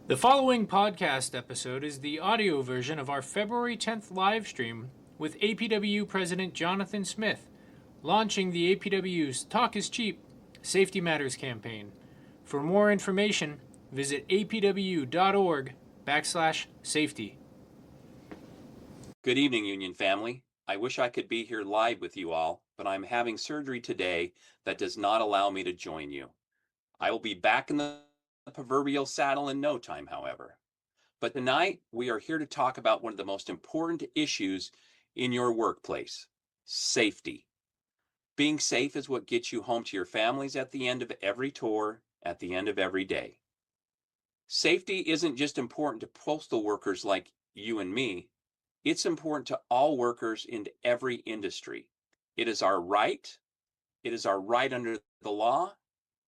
The following podcast episode is the audio version of our February 10th live stream with APWU President Jonathan Smith, launching the APWU's Talk is Cheap, Safety Matters campaign. For more information, visit apwu.org/safety. Good evening, Union family. I wish I could be here live with you all, but I'm having surgery today that does not allow me to join you. I will be back in the proverbial saddle in no time, however. But tonight, we are here to talk about one of the most important issues in your workplace: safety. Being safe is what gets you home to your families at the end of every tour, at the end of every day. Safety isn't just important to postal workers like you and me. It's important to all workers in every industry. It is our right. It is our right under the law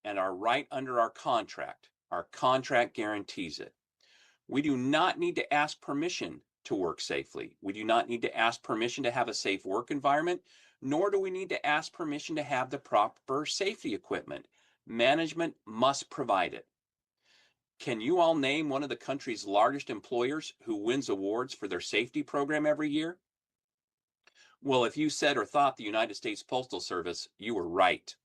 and our right under our contract. Our contract guarantees it. We do not need to ask permission to work safely. We do not need to ask permission to have a safe work environment, nor do we need to ask permission to have the proper safety equipment. Management must provide it. Can you all name one of the country's largest employers who wins awards for their safety program every year? Well, if you said or thought the United States Postal Service, you were right.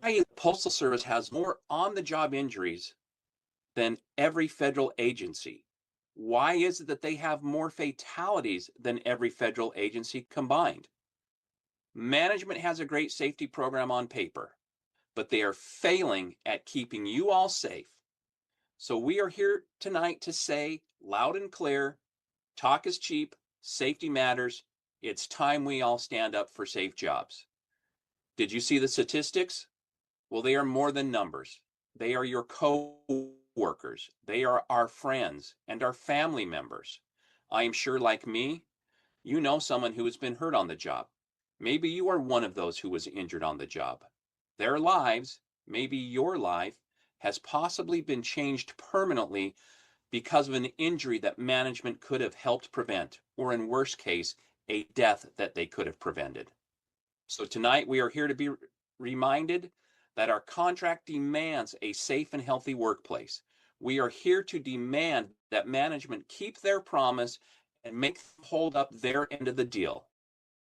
The Postal Service has more on-the-job injuries than every federal agency. Why is it that they have more fatalities than every federal agency combined? Management has a great safety program on paper, but they are failing at keeping you all safe. So we are here tonight to say loud and clear, talk is cheap, safety matters. It's time we all stand up for safe jobs. Did you see the statistics? Well, they are more than numbers. They are your co-workers. They are our friends and our family members. I am sure, like me, you know someone who has been hurt on the job. Maybe you are one of those who was injured on the job. Their lives, maybe your life, has possibly been changed permanently because of an injury that management could have helped prevent, or in worst case, a death that they could have prevented. So tonight we are here to be reminded that our contract demands a safe and healthy workplace. We are here to demand that management keep their promise and make them hold up their end of the deal.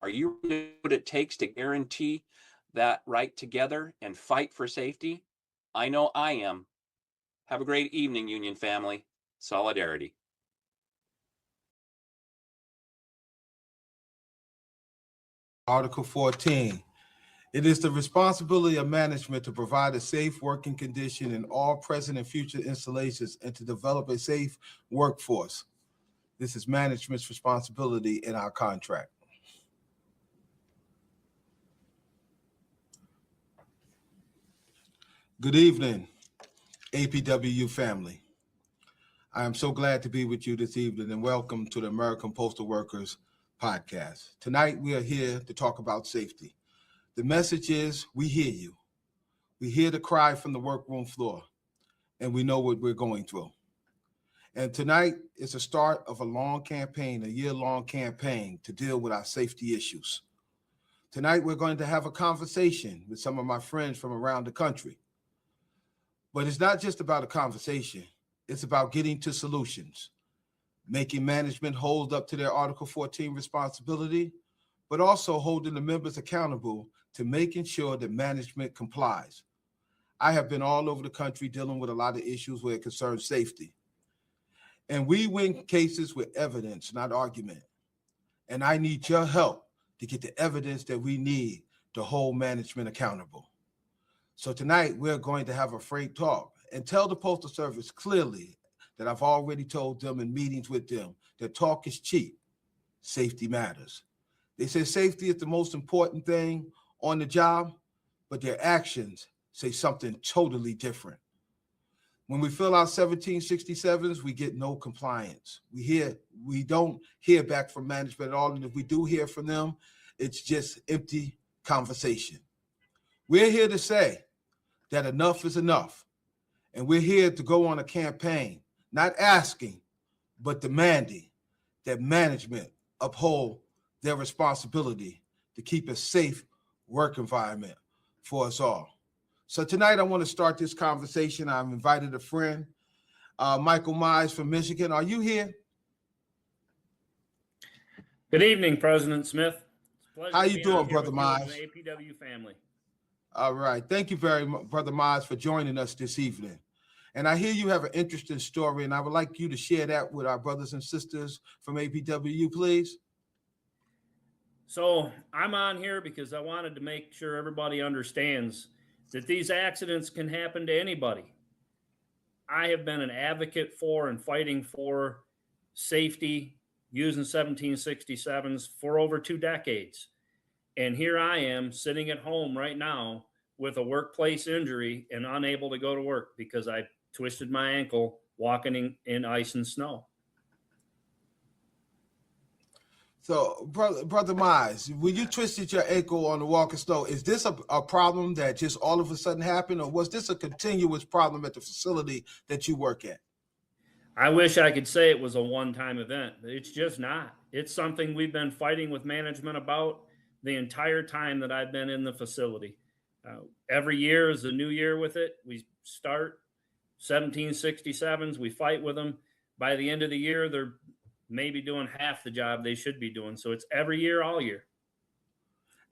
Are you ready to do what it takes to guarantee that right together and fight for safety? I know I am. Have a great evening, Union family. Solidarity. Article 14. It is the responsibility of management to provide a safe working condition in all present and future installations and to develop a safe workforce. This is management's responsibility in our contract. Good evening, APWU family. I am so glad to be with you this evening and welcome to the American Postal Workers podcast. Tonight we are here to talk about safety. The message is we hear you. We hear the cry from the workroom floor and we know what we're going through. And tonight is the start of a long campaign, a year-long campaign to deal with our safety issues. Tonight we're going to have a conversation with some of my friends from around the country. But it's not just about a conversation. It's about getting to solutions, making management hold up to their Article 14 responsibility, but also holding the members accountable to making sure that management complies. I have been all over the country dealing with a lot of issues where it concerns safety. And we win cases with evidence, not argument. And I need your help to get the evidence that we need to hold management accountable. So tonight, we're going to have a frank talk and tell the Postal Service clearly that I've already told them in meetings with them that talk is cheap, safety matters. They say safety is the most important thing on the job, but their actions say something totally different. When we fill out 1767s, we get no compliance. We don't hear back from management at all, and if we do hear from them, it's just empty conversation. We're here to say that enough is enough. And we're here to go on a campaign, not asking, but demanding that management uphold their responsibility to keep a safe work environment for us all. So tonight I want to start this conversation. I've invited a friend, Michael Mize from Michigan. Are you here? Good evening, President Smith. It's a pleasure How to you be doing, on here Brother with you and Mize? the APWU family. All right. Thank you very much, Brother Mize, for joining us this evening. And I hear you have an interesting story, and I would like you to share that with our brothers and sisters from APWU, please. So I'm on here because I wanted to make sure everybody understands that these accidents can happen to anybody. I have been an advocate for and fighting for safety using 1767s for over 2 decades. And here I am sitting at home right now with a workplace injury and unable to go to work because I twisted my ankle walking in ice and snow. So, Brother Mize, when you twisted your ankle on the walk of snow, is this a problem that just all of a sudden happened, or was this a continuous problem at the facility that you work at? I wish I could say it was a one-time event, but it's just not. It's something we've been fighting with management about the entire time that I've been in the facility. Every year is a new year with it. We start 1767s, we fight with them. By the end of the year, they're maybe doing half the job they should be doing. So it's every year, all year.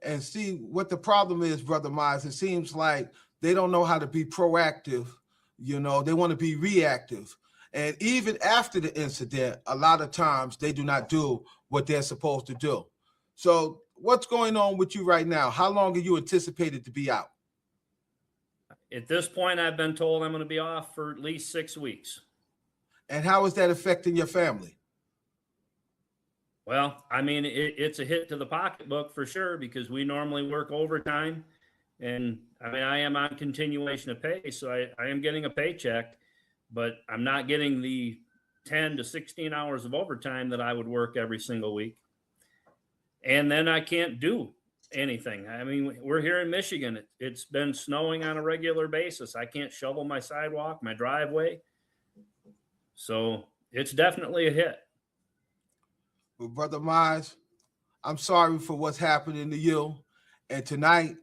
And see, what the problem is, Brother Mize, it seems like they don't know how to be proactive. You know, they want to be reactive. And even after the incident, a lot of times they do not do what they're supposed to do. So what's going on with you right now? How long are you anticipated to be out? At this point, I've been told I'm going to be off for at least 6 weeks. And how is that affecting your family? Well, I mean, it's a hit to the pocketbook for sure because we normally work overtime. And I mean, I am on continuation of pay, so I am getting a paycheck, but I'm not getting the 10 to 16 hours of overtime that I would work every single week. And then I can't do anything. I mean, we're here in Michigan. It's been snowing on a regular basis. I can't shovel my sidewalk, my driveway. So it's definitely a hit. Well, Brother Mize, I'm sorry for what's happening to you. And tonight,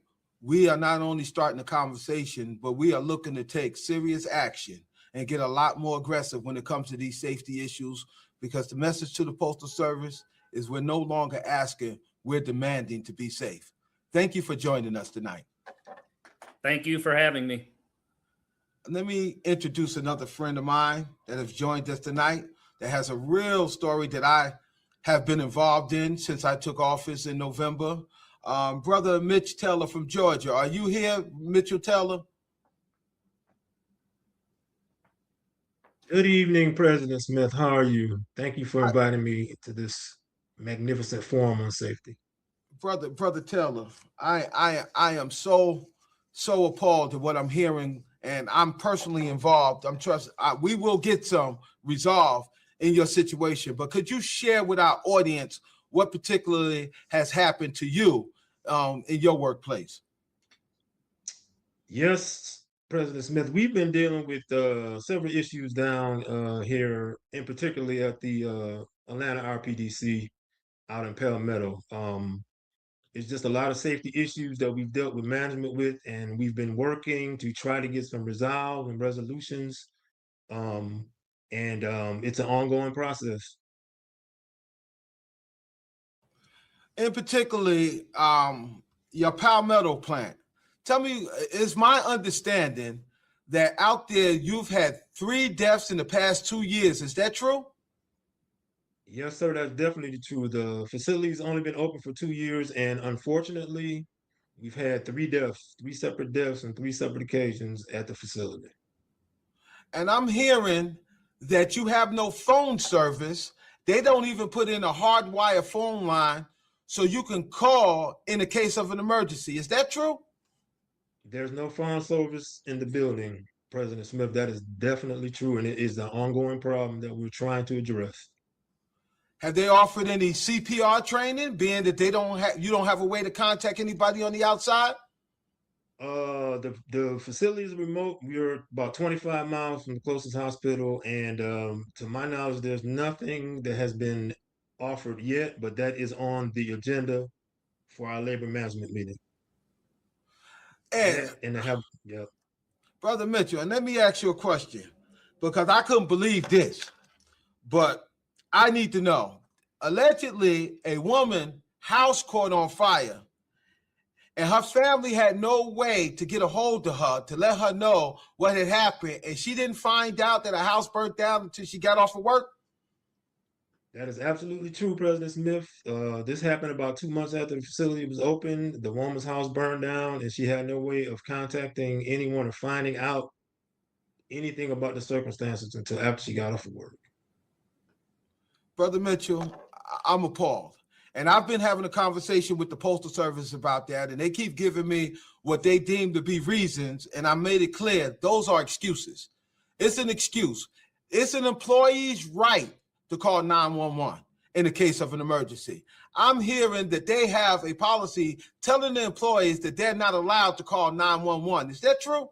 we are not only starting a conversation, but we are looking to take serious action and get a lot more aggressive when it comes to these safety issues, because the message to the Postal Service is we're no longer asking, we're demanding to be safe. Thank you for joining us tonight. Thank you for having me. Let me introduce another friend of mine that has joined us tonight that has a real story that I have been involved in since I took office in November. Brother Mitch Taylor from Georgia. Are you here, Mitchell Taylor? Good evening, President Smith. How are you? Thank you for inviting me to this magnificent forum on safety. Brother Taylor, I am so appalled at what I'm hearing, and I'm personally involved. We will get some resolve in your situation, but could you share with our audience what particularly has happened to you in your workplace? Yes, President Smith, we've been dealing with several issues down here, and particularly at the Atlanta RPDC out in Palmetto. It's just a lot of safety issues that we've dealt with management with, and we've been working to try to get some resolve and resolutions. It's an ongoing process. In particularly, your Palmetto plant. Tell me, is my understanding that out there you've had 3 deaths in the past 2 years? Is that true? Yes, sir, that's definitely true. The facility's only been open for 2 years, and unfortunately, we've had 3 deaths, 3 separate deaths on 3 separate occasions at the facility. And I'm hearing that you have no phone service. They don't even put in a hardwire phone line so you can call in the case of an emergency. Is that true? There's no phone service in the building, President Smith. That is definitely true, and it is an ongoing problem that we're trying to address. Have they offered any CPR training, being that you don't have a way to contact anybody on the outside? The facility is remote. We're about 25 miles from the closest hospital, and to my knowledge, there's nothing that has been offered yet, but that is on the agenda for our labor management meeting. And they have, yeah. Brother Mitchell, and let me ask you a question because I couldn't believe this, but I need to know. Allegedly, a woman house caught on fire, and her family had no way to get a hold of her to let her know what had happened, and she didn't find out that her house burnt down until she got off of work. That is absolutely true, President Smith. This happened about 2 months after the facility was open. The woman's house burned down, and she had no way of contacting anyone or finding out anything about the circumstances until after she got off of work. Brother Mitchell, I'm appalled. And I've been having a conversation with the Postal Service about that, and they keep giving me what they deem to be reasons, and I made it clear those are excuses. It's an excuse. It's an employee's right to call 911 in the case of an emergency. I'm hearing that they have a policy telling the employees that they're not allowed to call 911. Is that true?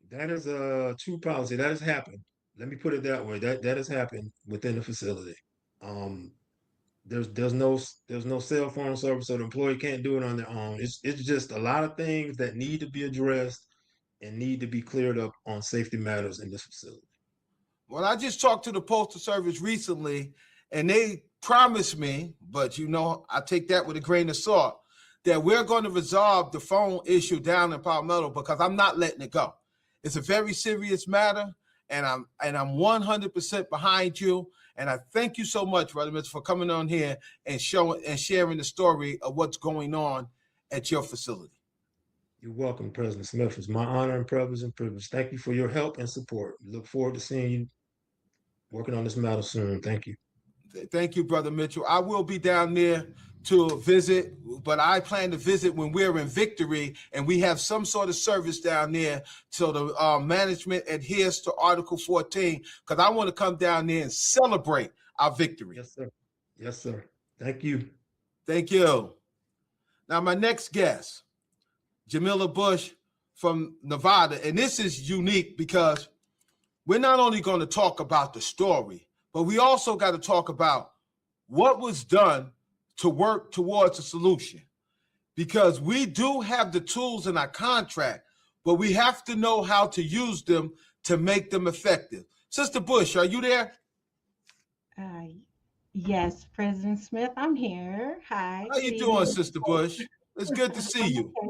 That is a true policy. That has happened. Let me put it that way. That has happened within the facility. Um, there's no cell phone service, so the employee can't do it on their own. It's just a lot of things that need to be addressed and need to be cleared up on safety matters in this facility. Well, I just talked to the Postal Service recently, and they promised me, but I take that with a grain of salt, that we're going to resolve the phone issue down in Palmetto because I'm not letting it go. It's a very serious matter, and I'm 100% behind you. And I thank you so much, Brother Mitchell, for coming on here and sharing the story of what's going on at your facility. You're welcome, President Smith. It's my honor and privilege. Thank you for your help and support. We look forward to seeing you working on this matter soon. Thank you. Thank you, Brother Mitchell. I will be down there to visit, but I plan to visit when we're in Victory and we have some sort of service down there so the management adheres to Article 14, because I want to come down there and celebrate our victory. Yes, sir. Yes, sir. Thank you. Thank you. Now, my next guest, Jamila Bush from Nevada, and this is unique because we're not only going to talk about the story, but we also got to talk about what was done to work towards a solution, because we do have the tools in our contract, but we have to know how to use them to make them effective. Sister Bush, are you there? Yes, President Smith, I'm here. Hi. How you doing, Sister Bush? It's good to see you. Okay.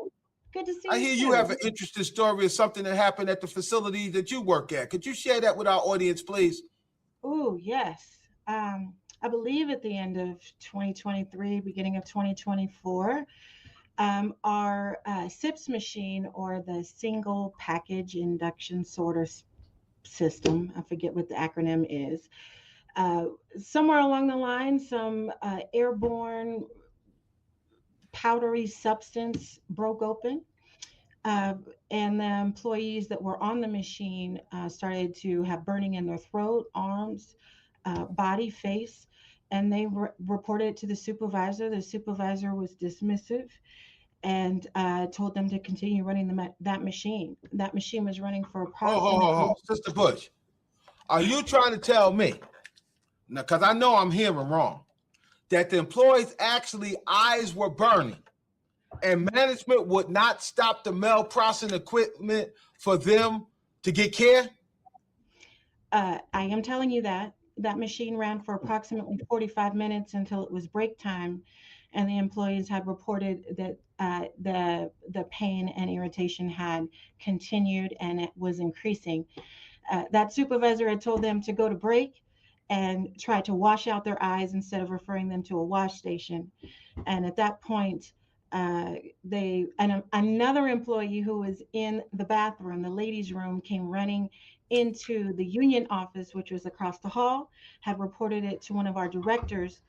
Good to see you. I hear you have an interesting story of something that happened at the facility that you work at. Could you share that with our audience, please? Oh, yes. I believe at the end of 2023, beginning of 2024, our SIPS machine, or the single package induction sorter system, I forget what the acronym is, somewhere along the line, some airborne powdery substance broke open. And the employees that were on the machine started to have burning in their throat, arms, body, face, and they reported it to the supervisor. The supervisor was dismissive and told them to continue running that machine. That machine was running for approximately... Sister Bush, are you trying to tell me, now, because I know I'm hearing wrong, that the employees' actually eyes were burning and management would not stop the mail processing equipment for them to get care? I am telling you that machine ran for approximately 45 minutes until it was break time, and the employees had reported that the pain and irritation had continued and it was increasing. That supervisor had told them to go to break and try to wash out their eyes instead of referring them to a wash station. And at that point, another employee who was in the bathroom, the ladies' room, came running into the union office, which was across the hall, had reported it to one of our directors,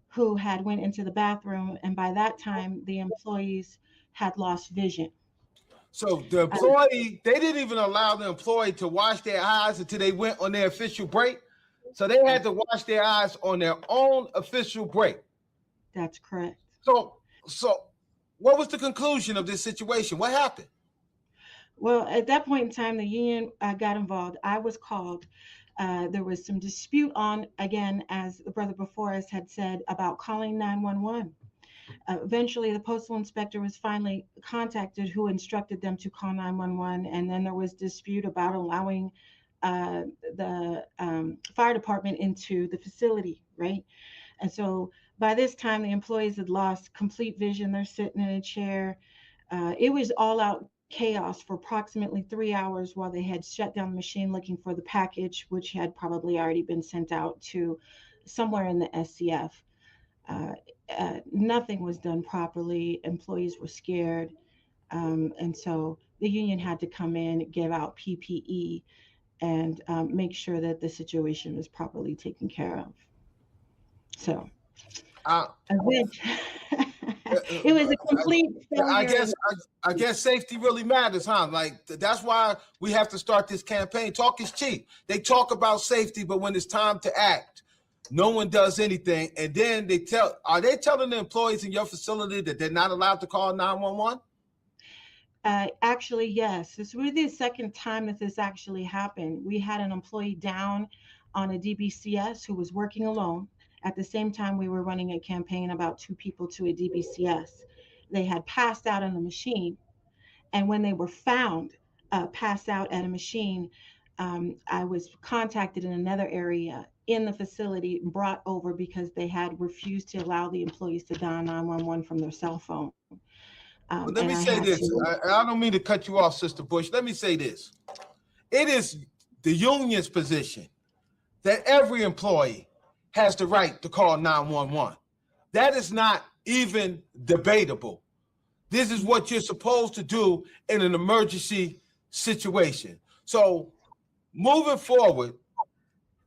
who had went into the bathroom, and by that time the employees had lost vision. So the employee, they didn't even allow the employee to wash their eyes until they went on their official break. So they had to wash their eyes on their own official break. That's correct. So what was the conclusion of this situation? What happened? Well, at that point in time, the union got involved. I was called. There was some dispute on, again, as the brother before us had said, about calling 911. Eventually, the postal inspector was finally contacted, who instructed them to call 911. And then there was dispute about allowing the fire department into the facility, right? And so by this time, the employees had lost complete vision. They're sitting in a chair. It was all out chaos for approximately 3 hours while they had shut down the machine looking for the package, which had probably already been sent out to somewhere in the SCF. Nothing was done properly. Employees were scared. And so the union had to come in, give out PPE, and make sure that the situation was properly taken care of. So Uh, it was a complete failure. I guess safety really matters, huh? Like that's why we have to start this campaign. Talk is cheap. They talk about safety, but when it's time to act, no one does anything. And then are they telling the employees in your facility that they're not allowed to call 911? Actually, yes. This was the second time that this actually happened. We had an employee down on a DBCS who was working alone. At the same time, we were running a campaign about 2 people to a DBCS. They had passed out on the machine. And when they were found passed out at a machine, I was contacted in another area in the facility, brought over because they had refused to allow the employees to dial 911 from their cell phone. But let me say this. I don't mean to cut you off, Sister Bush. Let me say this. It is the union's position that every employee has the right to call 911. That is not even debatable. This is what you're supposed to do in an emergency situation. So moving forward,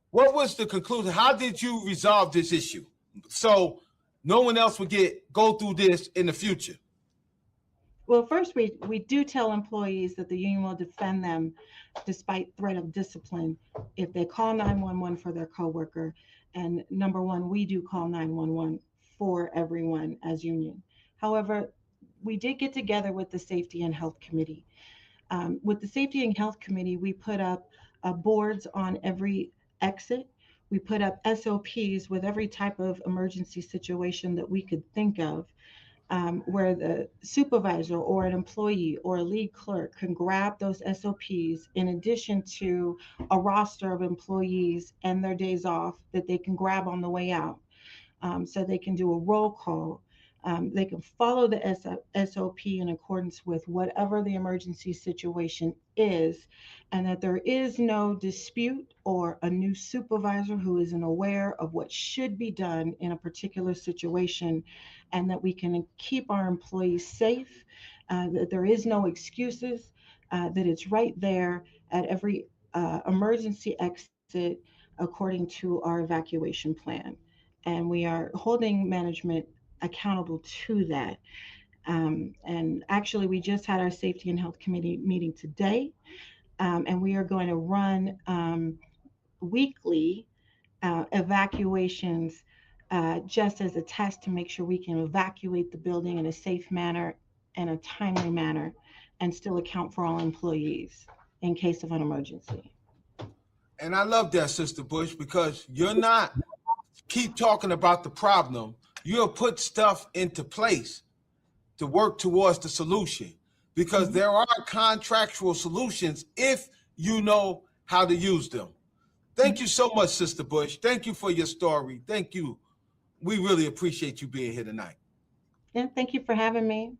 what was the conclusion? How did you resolve this issue so no one else would go through this in the future? Well, first, we do tell employees that the union will defend them despite threat of discipline if they call 911 for their coworker. And number one, we do call 911 for everyone as union. However, we did get together with the Safety and Health Committee. With the Safety and Health Committee, we put up boards on every exit. We put up SOPs with every type of emergency situation that we could think of. Where the supervisor or an employee or a lead clerk can grab those SOPs in addition to a roster of employees and their days off that they can grab on the way out. So they can do a roll call. They can follow the SOP in accordance with whatever the emergency situation is, and that there is no dispute or a new supervisor who isn't aware of what should be done in a particular situation, and that we can keep our employees safe, that there is no excuses, that it's right there at every emergency exit according to our evacuation plan. And we are holding management accountable to that. And actually, we just had our Safety and Health Committee meeting today, and we are going to run weekly evacuations just as a test to make sure we can evacuate the building in a safe manner and a timely manner and still account for all employees in case of an emergency. And I love that, Sister Bush, because you're not keep talking about the problem. You'll put stuff into place to work towards the solution, because there are contractual solutions if you know how to use them. Thank you so much, Sister Bush. Thank you for your story. Thank you. We really appreciate you being here tonight. Yeah, thank you for having me.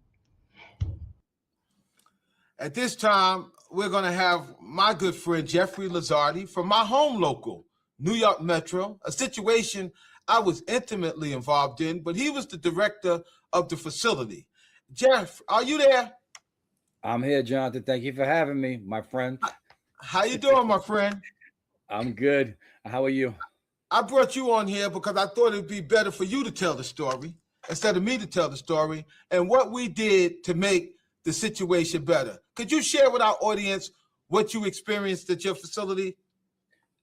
At this time, we're going to have my good friend Jeffrey Lazardi from my home local, New York Metro, a situation I was intimately involved in, but he was the director of the facility. Jeff, are you there? I'm here, Jonathan. Thank you for having me, my friend. How you doing, my friend? I'm good. How are you? I brought you on here because I thought it'd be better for you to tell the story instead of me to tell the story and what we did to make the situation better. Could you share with our audience what you experienced at your facility?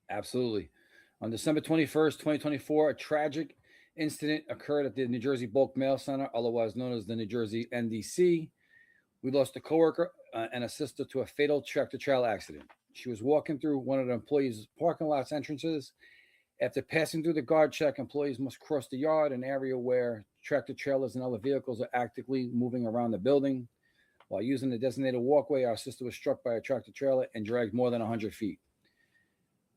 Absolutely. On December 21st, 2024, a tragic incident occurred at the New Jersey Bulk Mail Center, otherwise known as the New Jersey NDC. We lost a coworker and a sister to a fatal tractor-trailer accident. She was walking through one of the employees' parking lot's entrances. After passing through the guard check, employees must cross the yard, an area where tractor trailers and other vehicles are actively moving around the building. While using the designated walkway, our sister was struck by a tractor trailer and dragged more than 100 feet.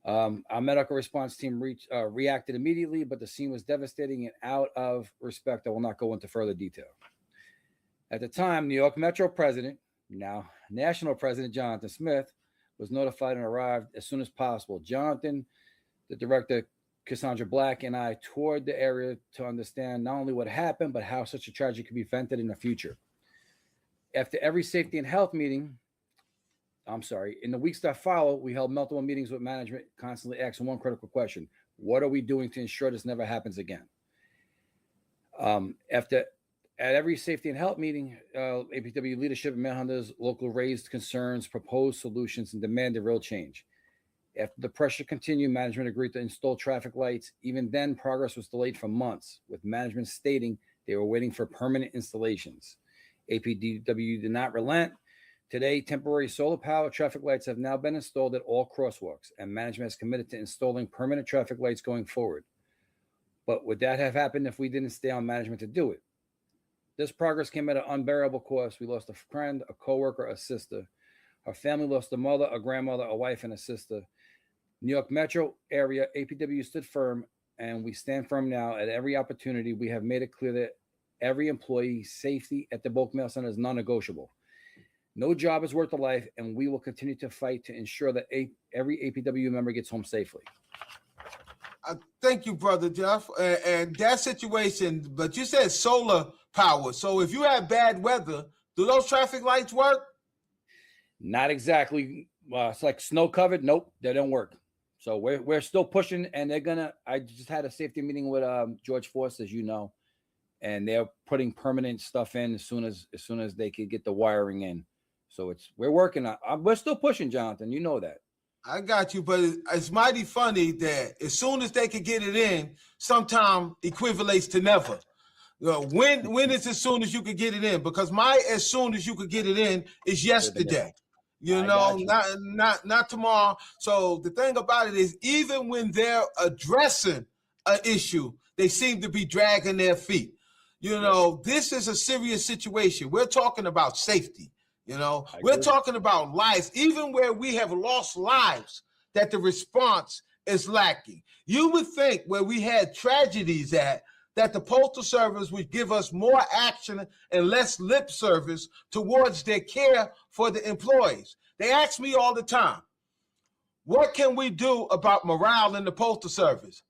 Our medical response team reacted immediately, but the scene was devastating, and out of respect, I will not go into further detail. At the time, New York Metro President, now National President Jonathan Smith, was notified and arrived as soon as possible. Jonathan, the director, Cassandra Black, and I toured the area to understand not only what happened, but how such a tragedy could be prevented in the future. After every safety and health meeting, in the weeks that followed, we held multiple meetings with management, constantly asking one critical question: what are we doing to ensure this never happens again? At every safety and health meeting, APWU leadership and manhunters local raised concerns, proposed solutions, and demanded real change. After the pressure continued, management agreed to install traffic lights. Even then, progress was delayed for months, with management stating they were waiting for permanent installations. APWU did not relent. Today, temporary solar-powered traffic lights have now been installed at all crosswalks, and management is committed to installing permanent traffic lights going forward. But would that have happened if we didn't stay on management to do it? This progress came at an unbearable cost. We lost a friend, a coworker, a sister. Our family lost a mother, a grandmother, a wife, and a sister. New York Metro area, APWU stood firm, and we stand firm now. At every opportunity, we have made it clear that every employee's safety at the bulk mail center is non-negotiable. No job is worth a life, and we will continue to fight to ensure that every APWU member gets home safely. Thank you, Brother Jeff. And that situation, but you said solar power. So if you have bad weather, do those traffic lights work? Not exactly. It's like snow covered. Nope, they don't work. So we're still pushing, and I just had a safety meeting with George Force, as you know, and they're putting permanent stuff in as soon as they could get the wiring in. So we're working on. We're still pushing, Jonathan. You know that. I got you, but it's mighty funny that as soon as they could get it in, sometime equivalates to never. When is as soon as you could get it in? Because my as soon as you could get it in is yesterday. Not tomorrow. So the thing about it is, even when they're addressing an issue, they seem to be dragging their feet. This is a serious situation. We're talking about safety. We're talking about lives, even where we have lost lives, that the response is lacking. You would think where we had tragedies at, that the Postal Service would give us more action and less lip service towards their care for the employees. They ask me all the time, what can we do about morale in the Postal Service?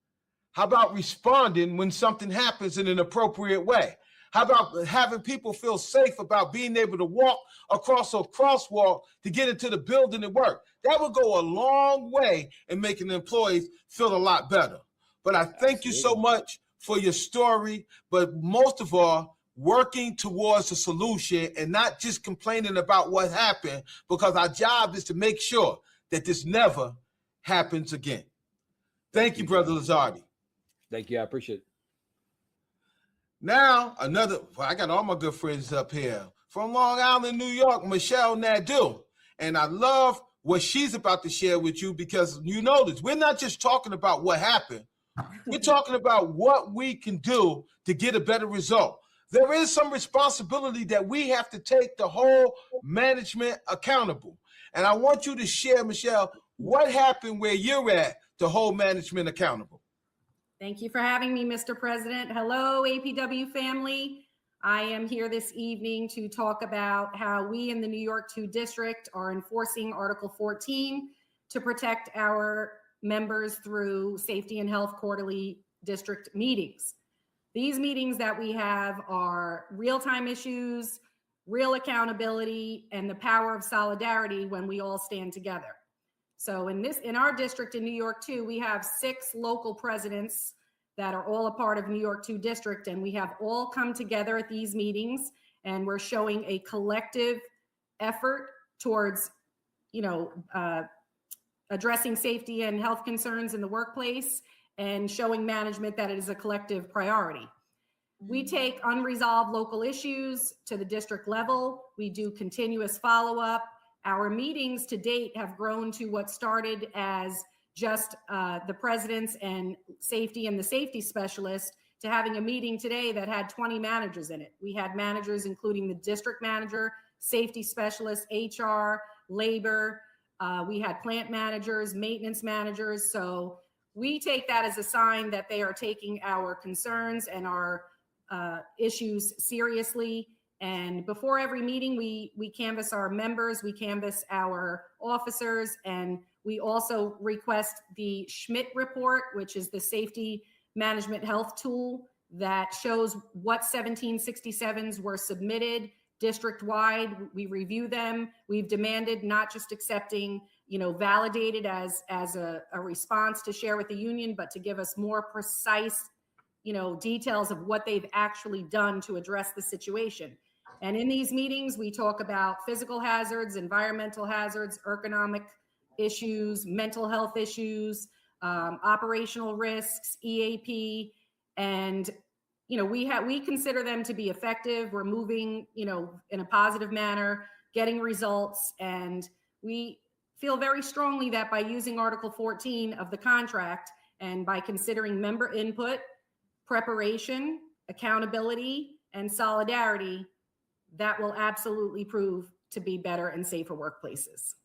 How about responding when something happens in an appropriate way? How about having people feel safe about being able to walk across a crosswalk to get into the building and work? That would go a long way in making the employees feel a lot better. But I thank you so much for your story, but most of all, working towards a solution and not just complaining about what happened, because our job is to make sure that this never happens again. Thank you, Brother Lizardi. Thank you. I appreciate it. Now, I got all my good friends up here from Long Island, New York, Michelle Nadeau. And I love what she's about to share with you, because you notice we're not just talking about what happened. We're talking about what we can do to get a better result. There is some responsibility that we have to take the whole management accountable. And I want you to share, Michelle, what happened where you're at to hold management accountable. Thank you for having me, Mr. President. Hello, APW family. I am here this evening to talk about how we in the New York 2 District are enforcing Article 14 to protect our members through safety and health quarterly district meetings. These meetings that we have are real-time issues, real accountability, and the power of solidarity when we all stand together. So in our district in New York 2, we have 6 local presidents that are all a part of New York 2 District, and we have all come together at these meetings, and we're showing a collective effort towards, addressing safety and health concerns in the workplace and showing management that it is a collective priority. We take unresolved local issues to the district level. We do continuous follow-up. Our meetings to date have grown to what started as just the presidents and the safety specialist to having a meeting today that had 20 managers in it. We had managers, including the district manager, safety specialist, HR, labor. We had plant managers, maintenance managers. So we take that as a sign that they are taking our concerns and our issues seriously. And before every meeting, we canvass our members, we canvass our officers, and we also request the Schmidt report, which is the safety management health tool that shows what 1767s were submitted district-wide. We review them. We've demanded not just accepting, validated as a response to share with the union, but to give us more precise, details of what they've actually done to address the situation. And in these meetings, we talk about physical hazards, environmental hazards, ergonomic issues, mental health issues, operational risks, EAP, and we consider them to be effective. We're moving, in a positive manner, getting results, and we feel very strongly that by using Article 14 of the contract and by considering member input, preparation, accountability, and solidarity, that will absolutely prove to be better and safer workplaces.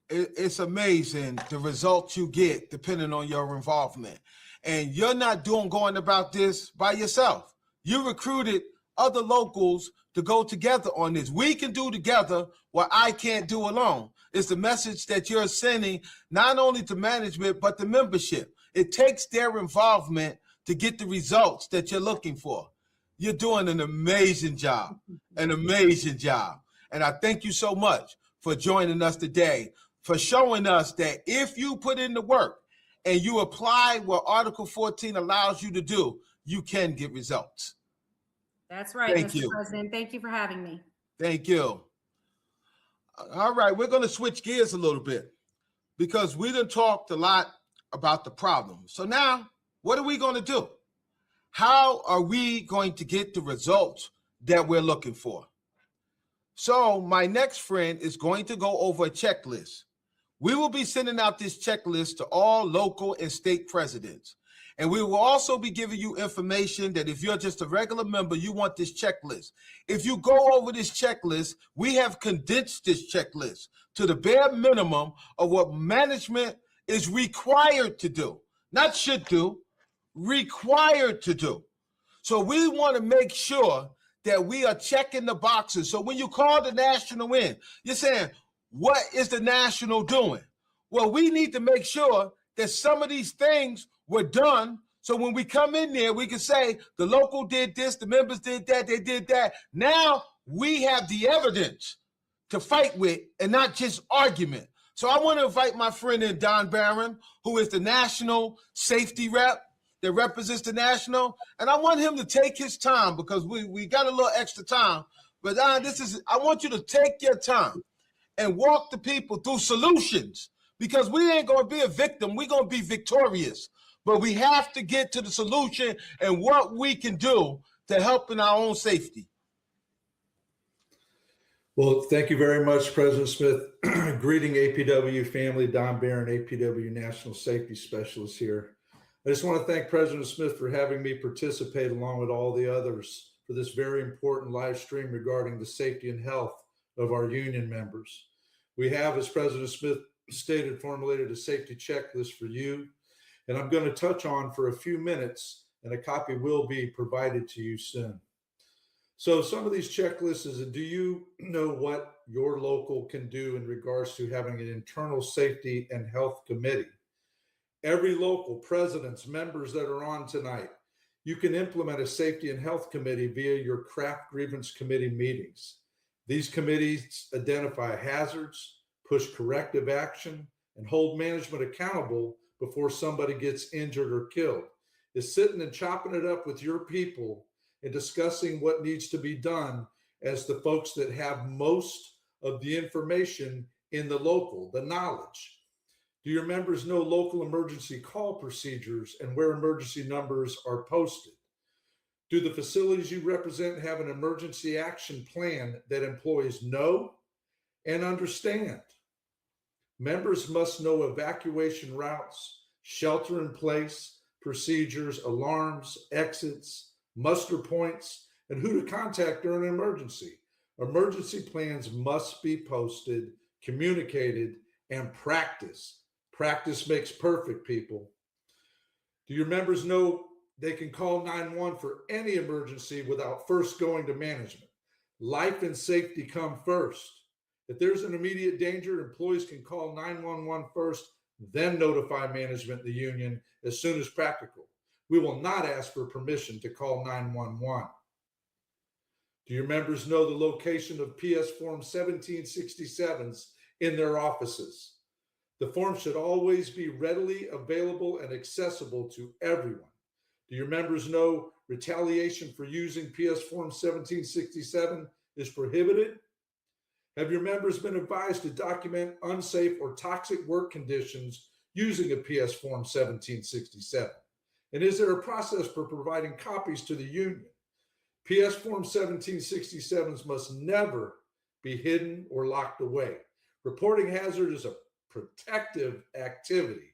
It's amazing the results you get depending on your involvement. And you're not going about this by yourself. You recruited other locals to go together on this. We can do together what I can't do alone. It's the message that you're sending not only to management, but the membership. It takes their involvement to get the results that you're looking for. You're doing an amazing job, And I thank you so much for joining us today, for showing us that if you put in the work and you apply what Article 14 allows you to do, you can get results. That's right, Thank Mr. you. President. Thank you for having me. Thank you. All right, we're going to switch gears a little bit because we done talked a lot about the problem. So now, what are we going to do? How are we going to get the results that we're looking for? So my next friend is going to go over a checklist. We will be sending out this checklist to all local and state presidents. And we will also be giving you information that if you're just a regular member, you want this checklist. If you go over this checklist, we have condensed this checklist to the bare minimum of what management is required to do, not should do, required to do. So we want to make sure that we are checking the boxes. So when you call the national in, you're saying, what is the national doing? Well, we need to make sure that some of these things were done. So when we come in there, we can say the local did this, the members did that, they did that. Now we have the evidence to fight with and not just argument. So I want to invite my friend in, Don Barron, who is the national safety rep that represents the national. And I want him to take his time because we got a little extra time. But Don, I want you to take your time and walk the people through solutions, because we ain't going to be a victim. We're going to be victorious. But we have to get to the solution and what we can do to help in our own safety. Well, thank you very much, President Smith. Greeting APWU family, Don Barron, APWU National Safety Specialist here. I just want to thank President Smith for having me participate along with all the others for this very important live stream regarding the safety and health of our union members. We have, as President Smith stated, formulated a safety checklist for you, and I'm going to touch on for a few minutes, and a copy will be provided to you soon. So some of these checklists is, do you know what your local can do in regards to having an internal safety and health committee? Every local, presidents, members that are on tonight, you can implement a safety and health committee via your craft grievance committee meetings. These committees identify hazards, push corrective action, and hold management accountable before somebody gets injured or killed. Is sitting and chopping it up with your people and discussing what needs to be done as the folks that have most of the information in the local, the knowledge. Do your members know local emergency call procedures and where emergency numbers are posted? Do the facilities you represent have an emergency action plan that employees know and understand? Members must know evacuation routes, shelter in place, procedures, alarms, exits, muster points, and who to contact during an emergency. Emergency plans must be posted, communicated, and practiced. Practice makes perfect, people. Do your members know they can call 911 for any emergency without first going to management? Life and safety come first. If there's an immediate danger, employees can call 911 first, then notify management and the union as soon as practical. We will not ask for permission to call 911. Do your members know the location of PS Form 1767s in their offices? The form should always be readily available and accessible to everyone. Do your members know retaliation for using PS Form 1767 is prohibited? Have your members been advised to document unsafe or toxic work conditions using a PS Form 1767? And is there a process for providing copies to the union? PS Form 1767s must never be hidden or locked away. Reporting hazard is a protective activity.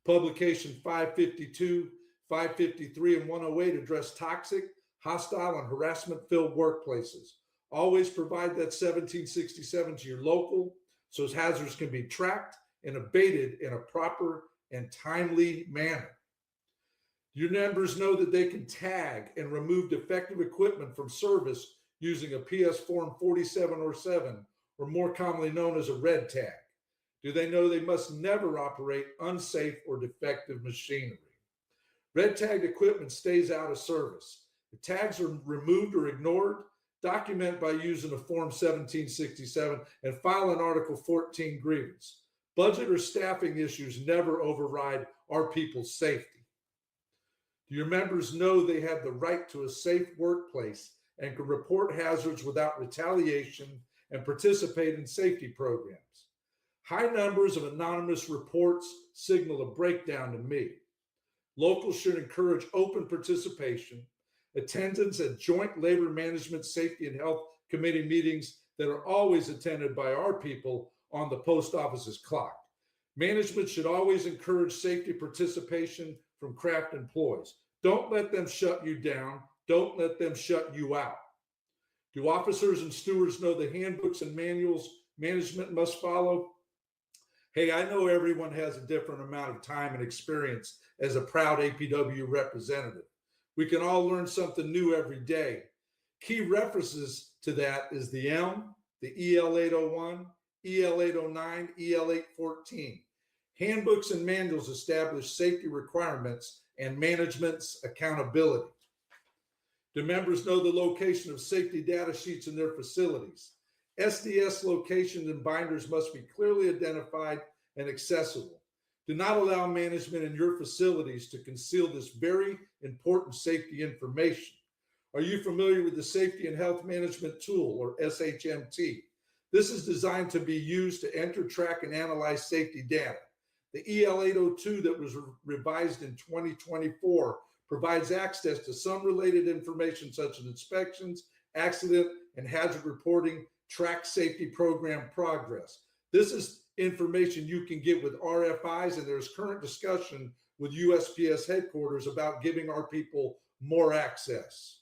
Publication 552, 553, and 108 address toxic, hostile, and harassment-filled workplaces. Always provide that 1767 to your local so hazards can be tracked and abated in a proper and timely manner. Your members know that they can tag and remove defective equipment from service using a PS Form 4707, or more commonly known as a red tag. Do they know they must never operate unsafe or defective machinery? Red tagged equipment stays out of service. If tags are removed or ignored, document by using a Form 1767 and file an Article 14 grievance. Budget or staffing issues never override our people's safety. Do your members know they have the right to a safe workplace and can report hazards without retaliation and participate in safety programs? High numbers of anonymous reports signal a breakdown to me. Locals should encourage open participation, attendance at joint labor management, safety, and health committee meetings that are always attended by our people on the post office's clock. Management should always encourage safety participation from craft employees. Don't let them shut you down. Don't let them shut you out. Do officers and stewards know the handbooks and manuals management must follow? Hey, I know everyone has a different amount of time and experience as a proud APW representative. We can all learn something new every day. Key references to that is the ELM, the EL 801, EL 809, EL 814. Handbooks and manuals establish safety requirements and management's accountability. Do members know the location of safety data sheets in their facilities? SDS locations and binders must be clearly identified and accessible. Do not allow management in your facilities to conceal this very important safety information. Are you familiar with the Safety and Health Management Tool, or SHMT? This is designed to be used to enter, track, and analyze safety data. The EL 802 that was revised in 2024 provides access to some related information such as inspections, accident, and hazard reporting, track safety program progress. This is information you can get with RFIs, and there's current discussion with USPS headquarters about giving our people more access.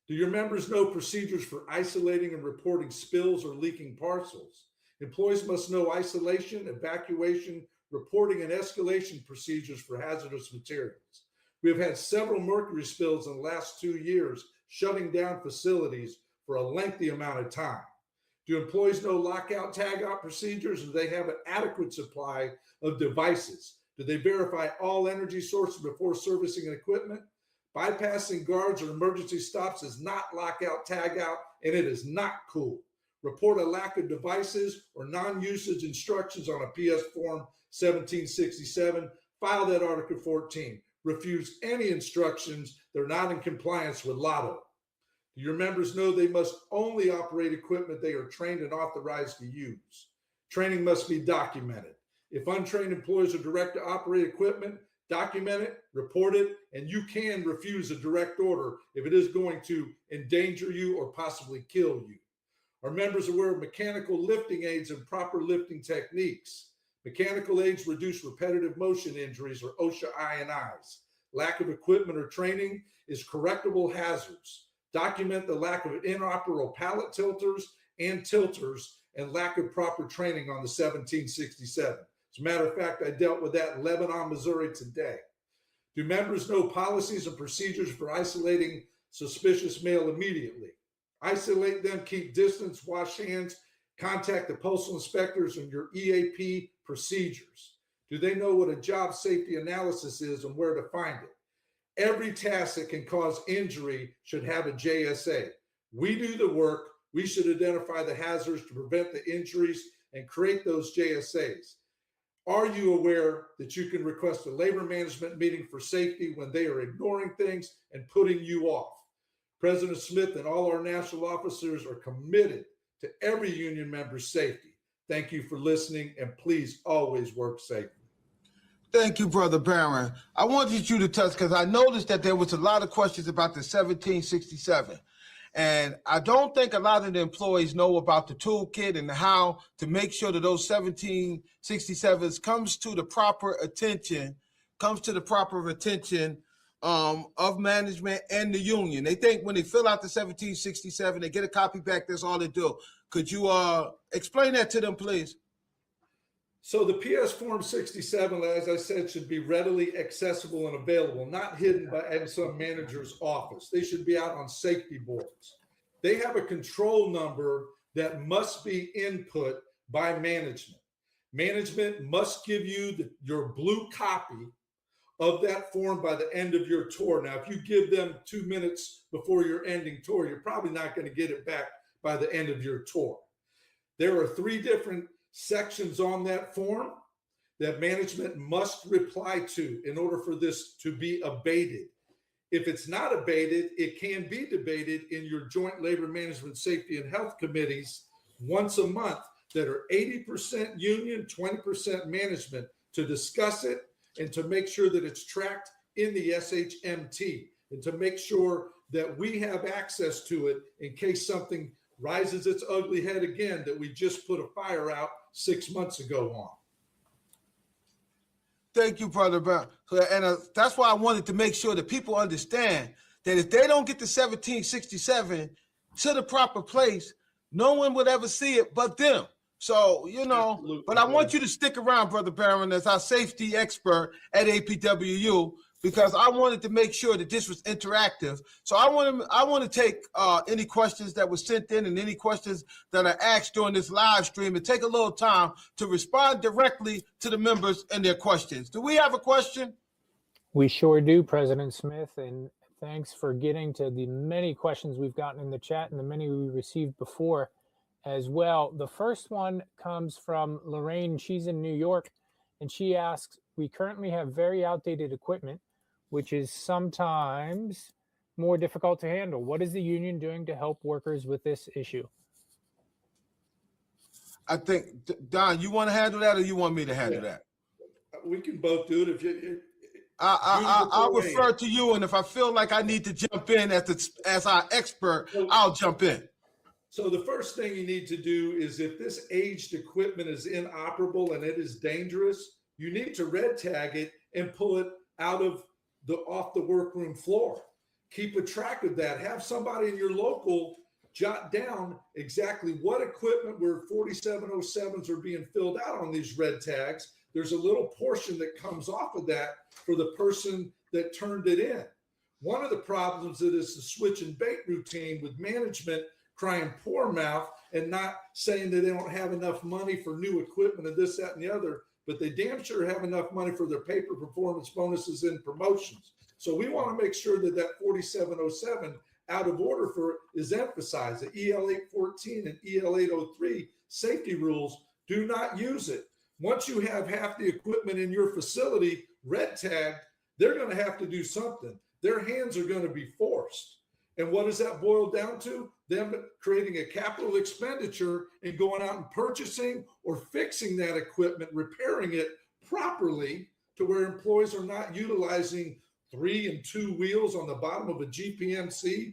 Do your members know procedures for isolating and reporting spills or leaking parcels? Employees must know isolation, evacuation, reporting, and escalation procedures for hazardous materials. We have had several mercury spills in the last 2 years, shutting down facilities for a lengthy amount of time. Do employees know lockout, tagout procedures? Do they have an adequate supply of devices? Do they verify all energy sources before servicing equipment? Bypassing guards or emergency stops is not lockout, tagout, and it is not cool. Report a lack of devices or non-usage instructions on a PS Form 1767. File that Article 14. Refuse any instructions that are not in compliance with LOTO. Do your members know they must only operate equipment they are trained and authorized to use? Training must be documented. If untrained employees are directed to operate equipment, document it, report it, and you can refuse a direct order if it is going to endanger you or possibly kill you. Are members aware of mechanical lifting aids and proper lifting techniques? Mechanical aids reduce repetitive motion injuries, or OSHA I&Is. lack of equipment or training is correctable hazards. Document the lack of inoperable pallet tilters and tilters and lack of proper training on the 1767. As a matter of fact, I dealt with that in Lebanon, Missouri today. Do members know policies and procedures for isolating suspicious mail immediately? Isolate them, keep distance, wash hands, contact the postal inspectors and your EAP procedures. Do they know what a job safety analysis is and where to find it? Every task that can cause injury should have a JSA. We do the work. We should identify the hazards to prevent the injuries and create those JSAs. Are you aware that you can request a labor management meeting for safety when they are ignoring things and putting you off? President Smith and all our national officers are committed to every union member's safety. Thank you for listening, and please always work safely. Thank you, Brother Barron. I wanted you to touch, because I noticed that there was a lot of questions about the 1767. And I don't think a lot of the employees know about the toolkit and how to make sure that those 1767s comes to the proper attention of management and the union. They think when they fill out the 1767, they get a copy back, that's all they do. Could you explain that to them, please? So the PS Form 67, as I said, should be readily accessible and available, not hidden in some manager's office. They should be out on safety boards. They have a control number that must be input by management. Management must give you your blue copy of that form by the end of your tour. Now, if you give them 2 minutes before your ending tour, you're probably not going to get it back by the end of your tour. There are 3 different sections on that form that management must reply to in order for this to be abated. If it's not abated, it can be debated in your joint labor management, safety, and health committees once a month that are 80% union, 20% management, to discuss it and to make sure that it's tracked in the SHMT and to make sure that we have access to it in case something rises its ugly head again that we just put a fire out 6 months ago on. Thank you, Brother Brown. And that's why I wanted to make sure that people understand that if they don't get the 1767 to the proper place, no one would ever see it but them. So, Absolutely. But I want you to stick around, Brother Barron, as our safety expert at APWU, because I wanted to make sure that this was interactive. So I want to take any questions that were sent in and any questions that are asked during this live stream and take a little time to respond directly to the members and their questions. Do we have a question? We sure do, President Smith, and thanks for getting to the many questions we've gotten in the chat and the many we received before as well. The first one comes from Lorraine. She's in New York, and she asks, we currently have very outdated equipment, which is sometimes more difficult to handle. What is the union doing to help workers with this issue? I think, Don, you want to handle that or you want me to handle that? We can both do it. If you, I'll refer to you, and if I feel like I need to jump in as our expert, I'll jump in. So the first thing you need to do is, if this aged equipment is inoperable and it is dangerous, you need to red tag it and pull it off the workroom floor. Keep a track of that. Have somebody in your local jot down exactly what equipment where 4707s are being filled out on these red tags. There's a little portion that comes off of that for the person that turned it in. One of the problems is the switch and bait routine with management crying poor mouth and not saying that they don't have enough money for new equipment and this, that, and the other, but they damn sure have enough money for their paper performance bonuses and promotions. So we want to make sure that 4707 out of order for is emphasized. The EL 814 and EL 803 safety rules, do not use it. Once you have half the equipment in your facility red tagged, they're going to have to do something. Their hands are going to be forced. And what does that boil down to? Them creating a capital expenditure and going out and purchasing or fixing that equipment, repairing it properly to where employees are not utilizing 3 and 2 wheels on the bottom of a GPMC,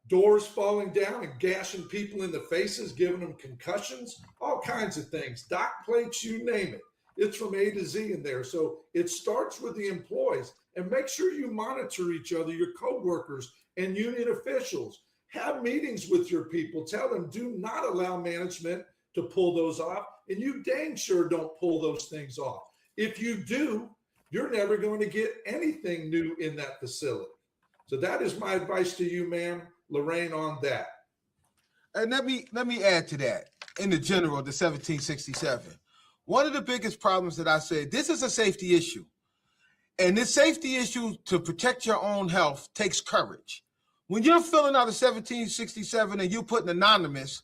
doors falling down and gashing people in the faces, giving them concussions, all kinds of things, dock plates, you name it. It's from A to Z in there. So it starts with the employees. and make sure you monitor each other, your coworkers and union officials. Have meetings with your people. Tell them, do not allow management to pull those off. And you dang sure don't pull those things off. If you do, you're never going to get anything new in that facility. So that is my advice to you, ma'am, Lorraine, on that. And let me add to that. In the general, the 1767, one of the biggest problems that I say, this is a safety issue. And this safety issue to protect your own health takes courage. When you're filling out a 1767 and you put an anonymous,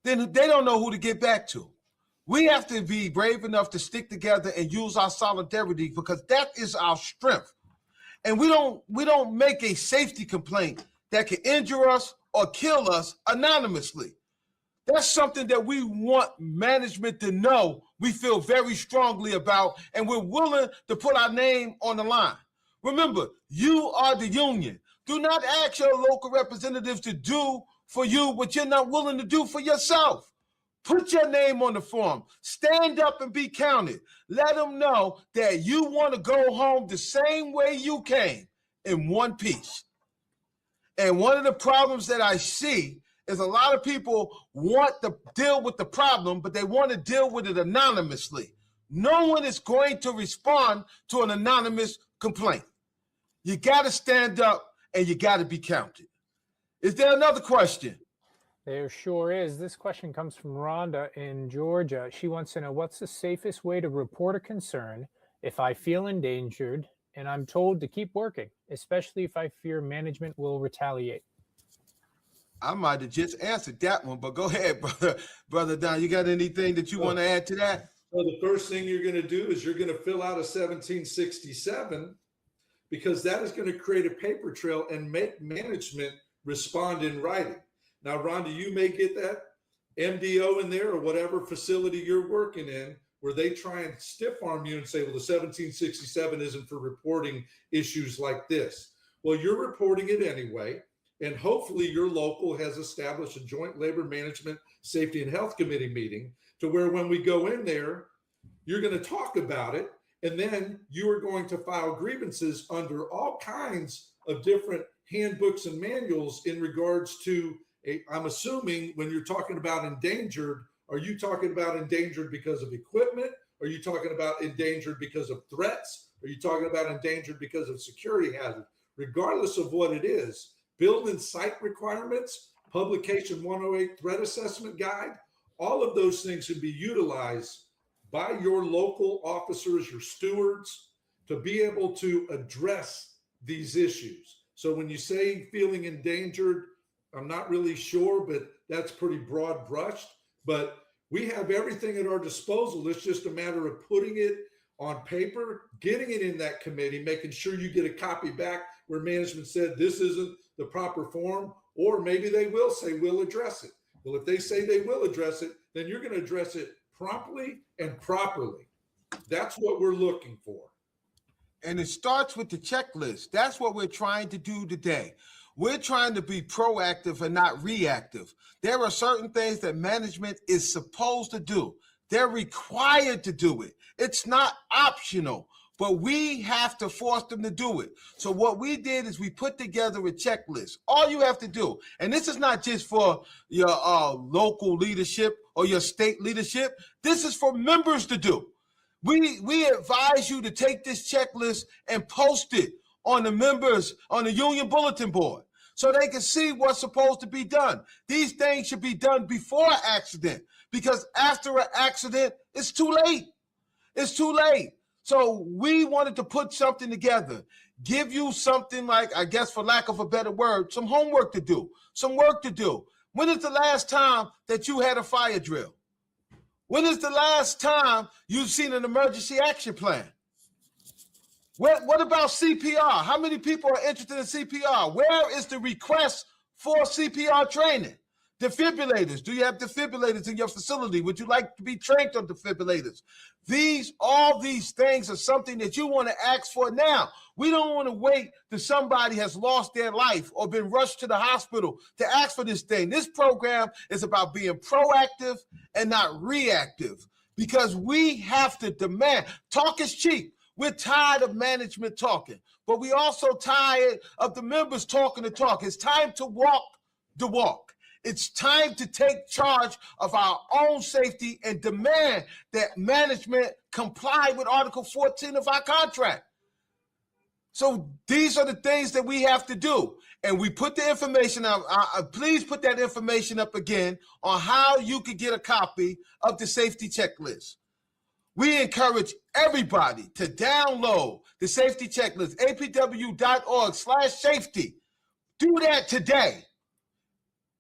then they don't know who to get back to. We have to be brave enough to stick together and use our solidarity, because that is our strength. And we don't make a safety complaint that can injure us or kill us anonymously. That's something that we want management to know we feel very strongly about, and we're willing to put our name on the line. Remember, you are the union. Do not ask your local representatives to do for you what you're not willing to do for yourself. Put your name on the form. Stand up and be counted. Let them know that you want to go home the same way you came, in one piece. And one of the problems that I see is a lot of people want to deal with the problem, but they want to deal with it anonymously. No one is going to respond to an anonymous complaint. You got to stand up and you got to be counted. Is there another question? There sure is. This question comes from Rhonda in Georgia. She wants to know, what's the safest way to report a concern if I feel endangered and I'm told to keep working, especially if I fear management will retaliate? I might have just answered that one, but go ahead, brother Don. You got anything that you want to add to that? Well, the first thing you're going to do is you're going to fill out a 1767, because that is going to create a paper trail and make management respond in writing. Now, Rhonda, you may get that MDO in there or whatever facility you're working in, where they try and stiff arm you and say, well, the 1767 isn't for reporting issues like this. Well, you're reporting it anyway. And hopefully your local has established a joint labor management, safety and health committee meeting, to where when we go in there, you're going to talk about it. And then you are going to file grievances under all kinds of different handbooks and manuals in regards to, I'm assuming when you're talking about endangered, are you talking about endangered because of equipment? Are you talking about endangered because of threats? Are you talking about endangered because of security hazard? Regardless of what it is, building site requirements, publication 108 threat assessment guide, all of those things can be utilized by your local officers, your stewards, to be able to address these issues. So when you say feeling endangered, I'm not really sure, but that's pretty broad brushed. But we have everything at our disposal. It's just a matter of putting it on paper, getting it in that committee, making sure you get a copy back where management said this isn't the proper form, or maybe they will say we'll address it. Well, if they say they will address it, then you're going to address it promptly and properly. That's what we're looking for. And it starts with the checklist. That's what we're trying to do today. We're trying to be proactive and not reactive. There are certain things that management is supposed to do. They're required to do it. It's not optional, but we have to force them to do it. So what we did is we put together a checklist. All you have to do, and this is not just for your local leadership or your state leadership, this is for members to do. We advise you to take this checklist and post it on the members, on the union bulletin board, so they can see what's supposed to be done. These things should be done before an accident, because after an accident, it's too late. It's too late. So we wanted to put something together, give you something like, I guess for lack of a better word, some homework to do, some work to do. When is the last time that you had a fire drill? When is the last time you've seen an emergency action plan? What about CPR? How many people are interested in CPR? Where is the request for CPR training? Defibrillators. Do you have defibrillators in your facility? Would you like to be trained on defibrillators? All these things are something that you want to ask for now. We don't want to wait till somebody has lost their life or been rushed to the hospital to ask for this thing. This program is about being proactive and not reactive, because we have to demand. Talk is cheap. We're tired of management talking, but we also tired of the members talking the talk. It's time to walk the walk. It's time to take charge of our own safety and demand that management comply with Article 14 of our contract. So these are the things that we have to do. And we put the information up. Please put that information up again on how you can get a copy of the safety checklist. We encourage everybody to download the safety checklist, apwu.org/safety. Do that today.